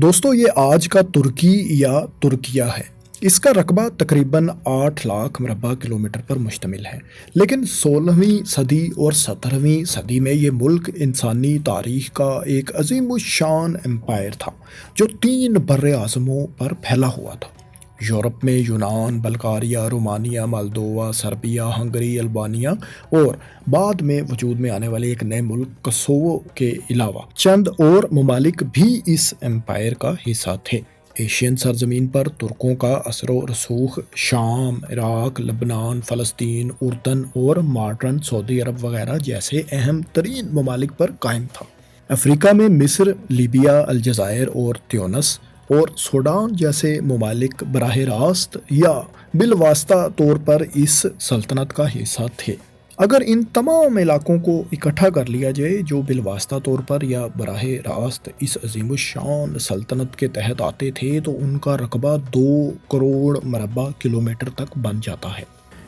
دوستو یہ آج کا ترکی یا ترکیہ ہے۔ اس کا رقبہ تقریباً 8 لاکھ مربع کلومیٹر پر مشتمل ہے، لیکن 16ویں صدی اور 17ویں صدی میں یہ ملک انسانی تاریخ کا ایک عظیم الشان امپائر تھا جو 3 بر اعظموں پر پھیلا ہوا تھا۔ یورپ میں یونان، Bulgaria, Romania, Moldova, Serbia, Hungary, Albania اور بعد میں وجود میں آنے والے ایک نئے ملک کوسوو کے علاوہ چند اور ممالک بھی اس امپائر کا حصہ تھے۔ ایشین سرزمین پر ترکوں کا اثر و رسوخ شام، عراق، لبنان، فلسطین، اردن اور ماڈرن سعودی عرب وغیرہ جیسے اہم ترین ممالک پر قائم تھا۔ افریقہ میں مصر، لیبیا، الجزائر اور تیونس اور سوڈان جیسے ممالک براہ راست یا بالواسطہ طور پر اس سلطنت کا حصہ تھے۔ اگر ان تمام علاقوں کو اکٹھا کر لیا جائے جو بالواسطہ طور پر یا براہ راست اس عظیم الشان سلطنت کے تحت آتے تھے تو ان کا رقبہ 2 کروڑ مربع کلومیٹر تک بن جاتا ہے۔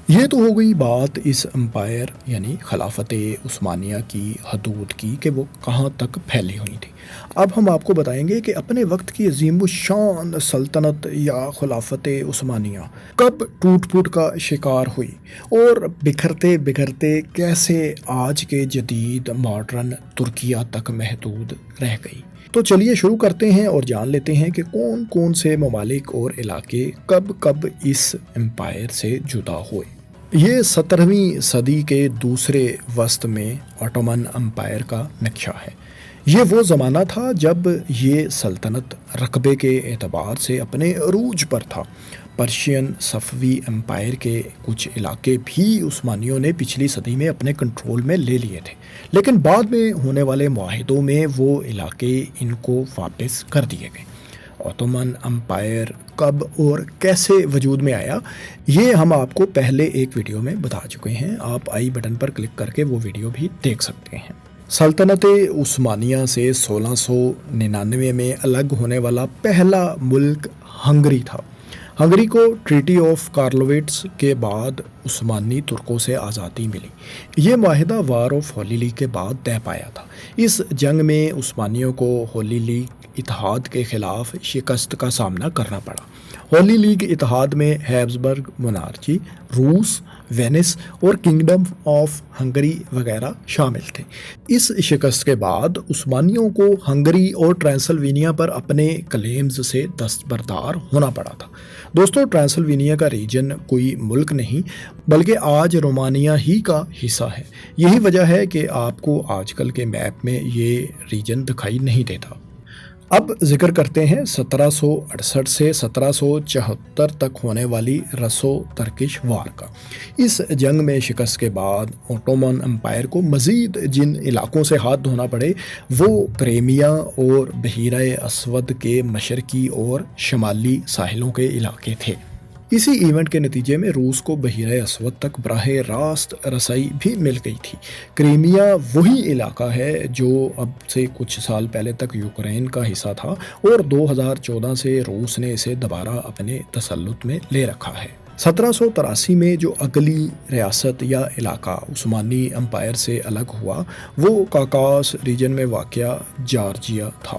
یہ تو ہو گئی بات اس امپائر یعنی خلافت عثمانیہ کی حدود کی کہ وہ کہاں تک پھیلی ہوئی تھی۔ اب ہم آپ کو بتائیں گے کہ اپنے وقت کی عظیم الشان سلطنت یا خلافت عثمانیہ کب ٹوٹ پھوٹ کا شکار ہوئی اور بکھرتے بکھرتے کیسے آج کے جدید ماڈرن ترکیہ تک محدود رہ گئی۔ تو چلیے شروع کرتے ہیں اور جان لیتے ہیں کہ کون کون سے ممالک اور علاقے کب کب اس امپائر سے جدا ہوئے۔ یہ 17ویں صدی کے دوسرے وسط میں آٹومن امپائر کا نقشہ ہے۔ یہ وہ زمانہ تھا جب یہ سلطنت رقبے کے اعتبار سے اپنے عروج پر تھا۔ پرشین صفوی امپائر کے کچھ علاقے بھی عثمانیوں نے پچھلی صدی میں اپنے کنٹرول میں لے لیے تھے، لیکن بعد میں ہونے والے معاہدوں میں وہ علاقے ان کو واپس کر دیے گئے۔ آٹومن امپائر کب اور کیسے وجود میں آیا یہ ہم آپ کو پہلے ایک ویڈیو میں بتا چکے ہیں، آپ آئی بٹن پر کلک کر کے وہ ویڈیو بھی دیکھ سکتے ہیں۔ سلطنت عثمانیہ سے 1699 میں الگ ہونے والا پہلا ملک ہنگری تھا۔ ہنگری کو ٹریٹی آف کارلویٹس کے بعد عثمانی ترکوں سے آزادی ملی۔ یہ معاہدہ وار آف ہولی لیگ کے بعد طے پایا تھا۔ اس جنگ میں عثمانیوں کو ہولی لیگ اتحاد کے خلاف شکست کا سامنا کرنا پڑا۔ ہولی لیگ اتحاد میں ہیبسبرگ مونارچی، روس، وینس اور کنگڈم آف ہنگری وغیرہ شامل تھے۔ اس شکست کے بعد عثمانیوں کو ہنگری اور ٹرانسلوینیا پر اپنے کلیمز سے دستبردار ہونا پڑا تھا۔ دوستو ٹرانسلوینیا کا ریجن کوئی ملک نہیں بلکہ آج رومانیہ ہی کا حصہ ہے۔ یہی وجہ ہے کہ آپ کو آج کل کے میپ میں یہ ریجن دکھائی نہیں دیتا۔ اب ذکر کرتے ہیں 1768 سے 1774 تک ہونے والی رسو ترکش وار کا۔ اس جنگ میں شکست کے بعد آٹومن امپائر کو مزید جن علاقوں سے ہاتھ دھونا پڑے وہ کریمیا اور بحیرہ اسود کے مشرقی اور شمالی ساحلوں کے علاقے تھے۔ اسی ایونٹ کے نتیجے میں روس کو بحیرہ اسود تک براہ راست رسائی بھی مل گئی تھی۔ کریمیا وہی علاقہ ہے جو اب سے کچھ سال پہلے تک یوکرین کا حصہ تھا اور 2014 سے روس نے اسے دوبارہ اپنے تسلط میں لے رکھا ہے۔ 1783 میں جو اگلی ریاست یا علاقہ عثمانی امپائر سے الگ ہوا وہ کاکاس ریجن میں واقع جارجیا تھا۔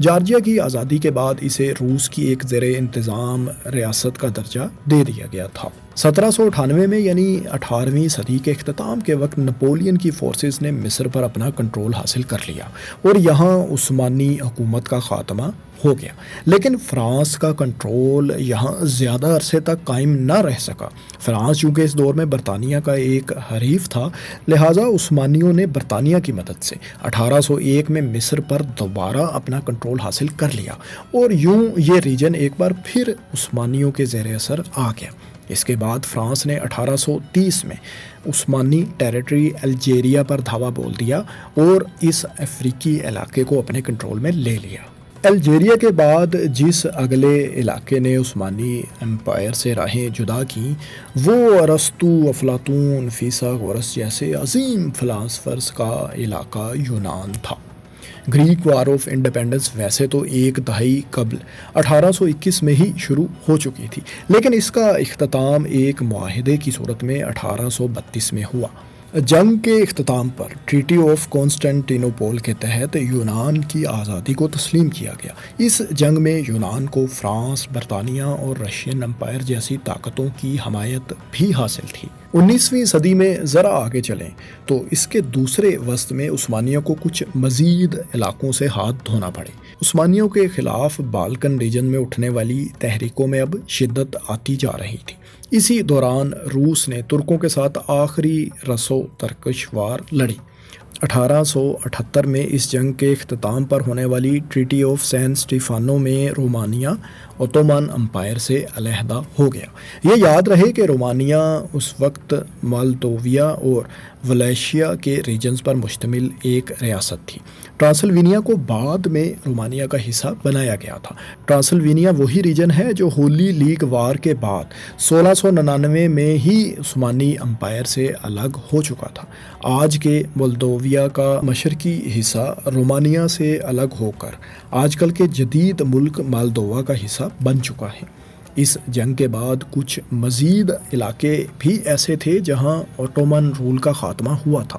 جارجیا کی آزادی کے بعد اسے روس کی ایک زیر انتظام ریاست کا درجہ دے دیا گیا تھا۔ 1798 میں یعنی 18ویں صدی کے اختتام کے وقت نپولین کی فورسز نے مصر پر اپنا کنٹرول حاصل کر لیا اور یہاں عثمانی حکومت کا خاتمہ ہو گیا، لیکن فرانس کا کنٹرول یہاں زیادہ عرصے تک قائم نہ رہ سکا۔ فرانس چونکہ اس دور میں برطانیہ کا ایک حریف تھا، لہٰذا عثمانیوں نے برطانیہ کی مدد سے 1801 میں مصر پر دوبارہ اپنا کنٹرول حاصل کر لیا اور یوں یہ ریجن ایک بار پھر عثمانیوں کے زیر اثر آ گیا۔ اس کے بعد فرانس نے 1830 میں عثمانی ٹیریٹری الجیریا پر دھاوا بول دیا اور اس افریقی علاقے کو اپنے کنٹرول میں لے لیا۔ الجیریا کے بعد جس اگلے علاقے نے عثمانی امپائر سے راہیں جدا کیں وہ ارسطو، افلاطون، فیثاغورس جیسے عظیم فلاسفرز کا علاقہ یونان تھا۔ گریک وار آف انڈیپینڈنس ویسے تو ایک دہائی قبل 1821 میں ہی شروع ہو چکی تھی، لیکن اس کا اختتام ایک معاہدے کی صورت میں 1832 میں ہوا۔ جنگ کے اختتام پر ٹریٹی آف کانسٹینٹینوپول کے تحت یونان کی آزادی کو تسلیم کیا گیا۔ اس جنگ میں یونان کو فرانس، برطانیہ اور رشین امپائر جیسی طاقتوں کی حمایت بھی حاصل تھی۔ 19ویں صدی میں ذرا آگے چلیں تو اس کے دوسرے وسط میں عثمانیوں کو کچھ مزید علاقوں سے ہاتھ دھونا پڑے۔ عثمانیوں کے خلاف بالکن ریجن میں اٹھنے والی تحریکوں میں اب شدت آتی جا رہی تھی۔ اسی دوران روس نے ترکوں کے ساتھ آخری رسو ترکش وار لڑی۔ 1878 میں اس جنگ کے اختتام پر ہونے والی ٹریٹی آف سین اسٹیفانو میں رومانیہ اوٹومن امپائر سے علیحدہ ہو گیا۔ یہ یاد رہے کہ رومانیہ اس وقت مالدوویا اور ولیشیا کے ریجنز پر مشتمل ایک ریاست تھی۔ ٹرانسلوینیا کو بعد میں رومانیہ کا حصہ بنایا گیا تھا۔ ٹرانسلوینیا وہی ریجن ہے جو ہولی لیگ وار کے بعد 1699 میں ہی عثمانی امپائر سے الگ ہو چکا تھا۔ آج کے مولدوویا کا مشرقی حصہ رومانیہ سے الگ ہو کر آج کل کے جدید ملک مالدووا کا حصہ بن چکا ہے۔ اس جنگ کے بعد کچھ مزید علاقے بھی ایسے تھے جہاں اوٹومن رول کا خاتمہ ہوا تھا۔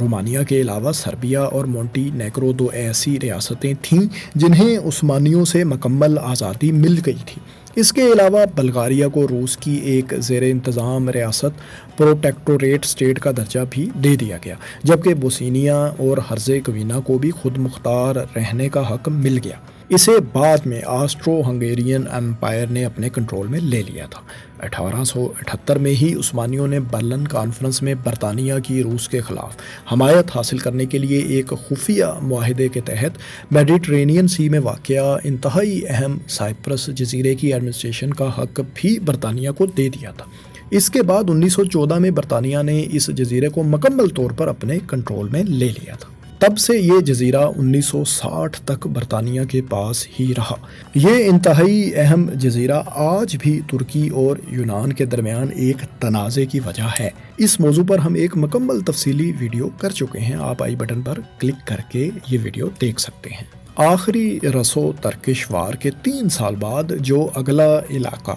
رومانیہ کے علاوہ سربیا اور مونٹی نیگرو دو ایسی ریاستیں تھیں جنہیں عثمانیوں سے مکمل آزادی مل گئی تھی۔ اس کے علاوہ بلغاریہ کو روس کی ایک زیر انتظام ریاست پروٹیکٹوریٹ اسٹیٹ کا درجہ بھی دے دیا گیا، جبکہ بوسنیا اور ہرزیگوینا کو بھی خود مختار رہنے کا حق مل گیا۔ اسے بعد میں آسٹرو ہنگیرین امپائر نے اپنے کنٹرول میں لے لیا تھا۔ 1878 میں ہی عثمانیوں نے برلن کانفرنس میں برطانیہ کی روس کے خلاف حمایت حاصل کرنے کے لیے ایک خفیہ معاہدے کے تحت میڈیٹرینین سی میں واقع انتہائی اہم سائپرس جزیرے کی ایڈمنسٹریشن کا حق بھی برطانیہ کو دے دیا تھا۔ اس کے بعد 1914 میں برطانیہ نے اس جزیرے کو مکمل طور پر اپنے کنٹرول میں لے لیا تھا۔ تب سے یہ جزیرہ 1960 تک برطانیہ کے پاس ہی رہا۔ یہ انتہائی اہم جزیرہ آج بھی ترکی اور یونان کے درمیان ایک تنازع کی وجہ ہے۔ اس موضوع پر ہم ایک مکمل تفصیلی ویڈیو کر چکے ہیں، آپ آئی بٹن پر کلک کر کے یہ ویڈیو دیکھ سکتے ہیں۔ آخری رسو ترکش وار کے 3 سال بعد جو اگلا علاقہ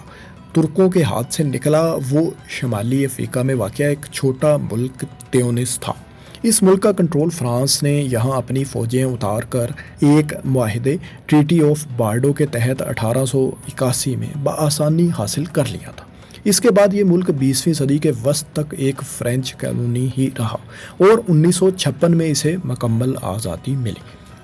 ترکوں کے ہاتھ سے نکلا وہ شمالی افریقہ میں واقع ایک چھوٹا ملک تیونس تھا۔ اس ملک کا کنٹرول فرانس نے یہاں اپنی فوجیں اتار کر ایک معاہدے ٹریٹی آف بارڈو کے تحت 1881 میں بآسانی حاصل کر لیا تھا۔ اس کے بعد یہ ملک 20ویں صدی کے وسط تک ایک فرینچ کالونی ہی رہا اور 1956 میں اسے مکمل آزادی ملی۔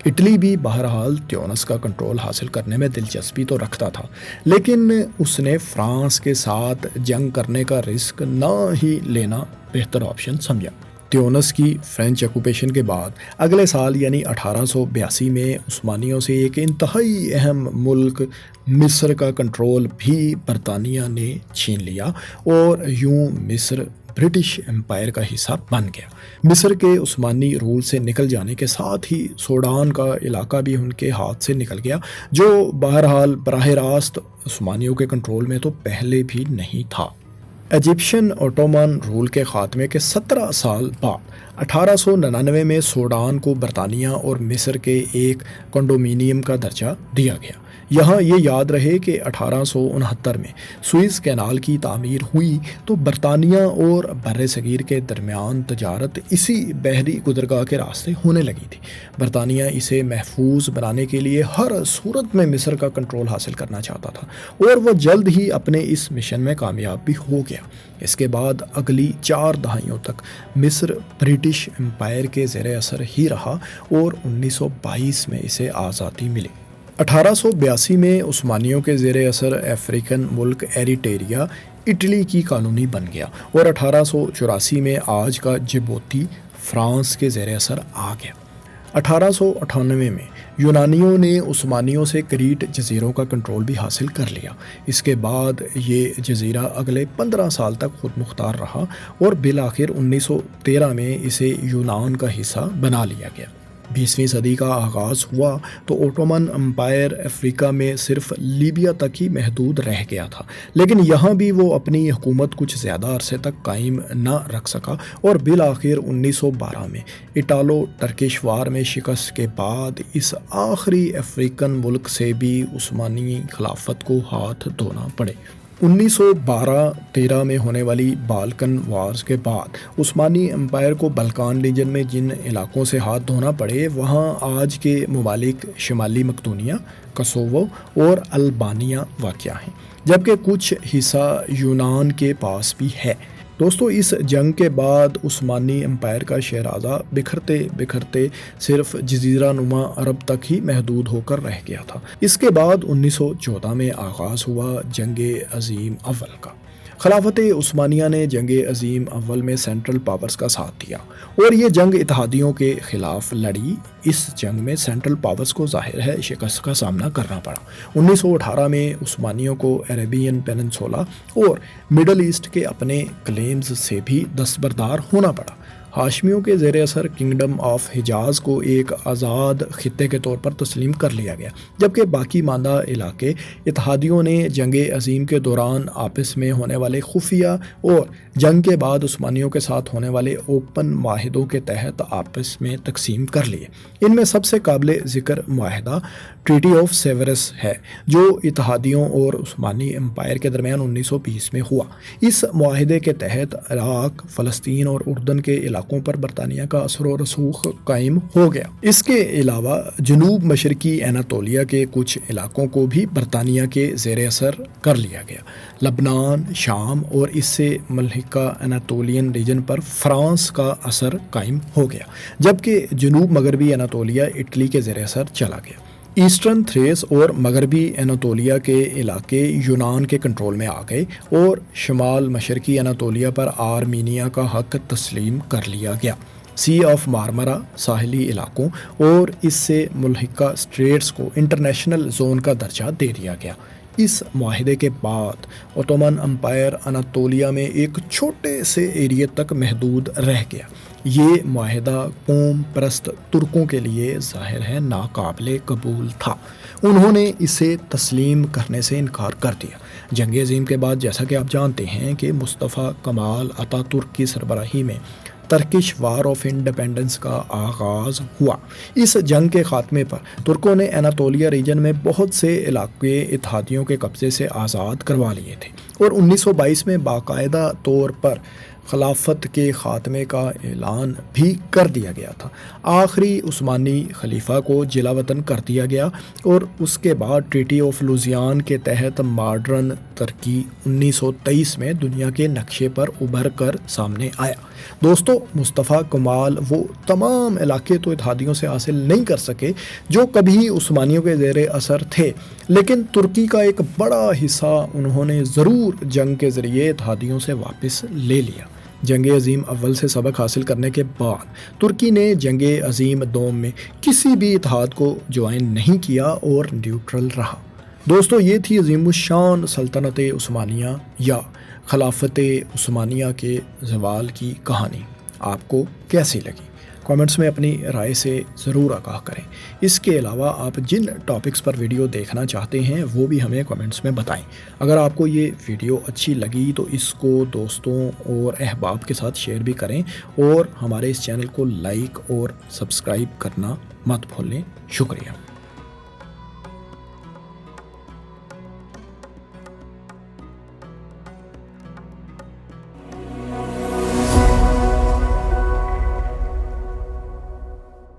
اٹلی بھی بہرحال تیونس کا کنٹرول حاصل کرنے میں دلچسپی تو رکھتا تھا، لیکن اس نے فرانس کے ساتھ جنگ کرنے کا رسک نہ ہی لینا بہتر آپشن سمجھا۔ تیونس کی فرینچ آکوپیشن کے بعد اگلے سال یعنی 1882 میں عثمانیوں سے ایک انتہائی اہم ملک مصر کا کنٹرول بھی برطانیہ نے چھین لیا اور یوں مصر برٹش امپائر کا حصہ بن گیا۔ مصر کے عثمانی رول سے نکل جانے کے ساتھ ہی سوڈان کا علاقہ بھی ان کے ہاتھ سے نکل گیا، جو بہرحال براہ راست عثمانیوں کے کنٹرول میں تو پہلے بھی نہیں تھا۔ ایجپشن اوٹومن رول کے خاتمے کے 17 سال بعد 1899 میں سوڈان کو برطانیہ اور مصر کے ایک کنڈومینیم کا درجہ دیا گیا۔ یہاں یہ یاد رہے کہ 1869 میں سوئز کینال کی تعمیر ہوئی تو برطانیہ اور بر صغیر کے درمیان تجارت اسی بحری گزرگاہ کے راستے ہونے لگی تھی۔ برطانیہ اسے محفوظ بنانے کے لیے ہر صورت میں مصر کا کنٹرول حاصل کرنا چاہتا تھا اور وہ جلد ہی اپنے اس مشن میں کامیاب بھی ہو گیا۔ اس کے بعد اگلی 4 دہائیوں تک مصر برٹش امپائر کے زیر اثر ہی رہا اور 1922 میں اسے آزادی ملی۔ 1882 میں عثمانیوں کے زیر اثر افریقن ملک ایریٹریا اٹلی کی کالونی بن گیا اور 1884 میں آج کا جبوتی فرانس کے زیر اثر آ گیا۔ 1898 میں یونانیوں نے عثمانیوں سے کریٹ جزیروں کا کنٹرول بھی حاصل کر لیا۔ اس کے بعد یہ جزیرہ اگلے 15 سال تک خود مختار رہا اور بالآخر 1913 میں اسے یونان کا حصہ بنا لیا گیا۔ 20ویں صدی کا آغاز ہوا تو اوٹومن امپائر افریقہ میں صرف لیبیا تک ہی محدود رہ گیا تھا، لیکن یہاں بھی وہ اپنی حکومت کچھ زیادہ عرصے تک قائم نہ رکھ سکا اور بالآخر 1912 میں اٹالو ٹرکش وار میں شکست کے بعد اس آخری افریقن ملک سے بھی عثمانی خلافت کو ہاتھ دھونا پڑے۔ 1912-13 میں ہونے والی بالکن وارز کے بعد عثمانی امپائر کو بلکان ریجن میں جن علاقوں سے ہاتھ دھونا پڑے وہاں آج کے ممالک شمالی مقدونیہ، کوسوو اور البانیہ واقع ہیں، جبکہ کچھ حصہ یونان کے پاس بھی ہے۔ دوستو، اس جنگ کے بعد عثمانی امپائر کا شیرازہ بکھرتے بکھرتے صرف جزیرہ نما عرب تک ہی محدود ہو کر رہ گیا تھا۔ اس کے بعد 1914 میں آغاز ہوا جنگ عظیم اول کا۔ خلافت عثمانیہ نے جنگ عظیم اول میں سینٹرل پاورز کا ساتھ دیا اور یہ جنگ اتحادیوں کے خلاف لڑی۔ اس جنگ میں سینٹرل پاورز کو ظاہر ہے شکست کا سامنا کرنا پڑا۔ 1918 میں عثمانیوں کو عربین پیننسولا اور مڈل ایسٹ کے اپنے کلیمز سے بھی دستبردار ہونا پڑا۔ ہاشمیوں کے زیر اثر کنگڈم آف حجاز کو ایک آزاد خطے کے طور پر تسلیم کر لیا گیا، جبکہ باقی ماندہ علاقے اتحادیوں نے جنگ عظیم کے دوران آپس میں ہونے والے خفیہ اور جنگ کے بعد عثمانیوں کے ساتھ ہونے والے اوپن معاہدوں کے تحت آپس میں تقسیم کر لیے۔ ان میں سب سے قابل ذکر معاہدہ ٹریٹی آف سیورس ہے، جو اتحادیوں اور عثمانی امپائر کے درمیان 1920 میں ہوا۔ اس معاہدے کے تحت عراق، فلسطین اور اردن کے علاقوں پر برطانیہ کا اثر و رسوخ قائم ہو گیا۔ اس کے علاوہ جنوب مشرقی اناطولیہ کے کچھ علاقوں کو بھی برطانیہ کے زیر اثر کر لیا گیا۔ لبنان، شام اور اس سے ملحقہ اناطولین ریجن پر فرانس کا اثر قائم ہو گیا، جبکہ جنوب مغربی اناطولیہ اٹلی کے زیر اثر چلا گیا۔ ایسٹرن تھریس اور مغربی اناطولیہ کے علاقے یونان کے کنٹرول میں آ گئے اور شمال مشرقی اناطولیہ پر آرمینیا کا حق تسلیم کر لیا گیا۔ سی آف مارمرا ساحلی علاقوں اور اس سے ملحقہ اسٹریٹس کو انٹرنیشنل زون کا درجہ دے دیا گیا۔ اس معاہدے کے بعد اوٹومن امپائر اناطولیہ میں ایک چھوٹے سے ایریے تک محدود رہ گیا۔ یہ معاہدہ قوم پرست ترکوں کے لیے ظاہر ہے ناقابل قبول تھا۔ انہوں نے اسے تسلیم کرنے سے انکار کر دیا۔ جنگ عظیم کے بعد جیسا کہ آپ جانتے ہیں کہ مصطفیٰ کمال اتا ترک کی سربراہی میں ترکش وار آف انڈیپینڈنس کا آغاز ہوا۔ اس جنگ کے خاتمے پر ترکوں نے اناطولیہ ریجن میں بہت سے علاقے اتحادیوں کے قبضے سے آزاد کروا لیے تھے اور 1922 میں باقاعدہ طور پر خلافت کے خاتمے کا اعلان بھی کر دیا گیا تھا۔ آخری عثمانی خلیفہ کو جلا وطن کر دیا گیا اور اس کے بعد ٹریٹی آف لوزیان کے تحت ماڈرن ترکی 1923 میں دنیا کے نقشے پر ابھر کر سامنے آیا۔ دوستو، مصطفیٰ کمال وہ تمام علاقے تو اتحادیوں سے حاصل نہیں کر سکے جو کبھی عثمانیوں کے زیر اثر تھے، لیکن ترکی کا ایک بڑا حصہ انہوں نے ضرور جنگ کے ذریعے اتحادیوں سے واپس لے لیا۔ جنگ عظیم اول سے سبق حاصل کرنے کے بعد ترکی نے جنگ عظیم دوم میں کسی بھی اتحاد کو جوائن نہیں کیا اور نیوٹرل رہا۔ دوستو، یہ تھی عظیم الشان سلطنت عثمانیہ یا خلافت عثمانیہ کے زوال کی کہانی۔ آپ کو کیسی لگی؟ کامنٹس میں اپنی رائے سے ضرور آگاہ کریں۔ اس کے علاوہ آپ جن ٹاپکس پر ویڈیو دیکھنا چاہتے ہیں وہ بھی ہمیں کامنٹس میں بتائیں۔ اگر آپ کو یہ ویڈیو اچھی لگی تو اس کو دوستوں اور احباب کے ساتھ شیئر بھی کریں اور ہمارے اس چینل کو لائک اور سبسکرائب کرنا مت بھولیں۔ شکریہ۔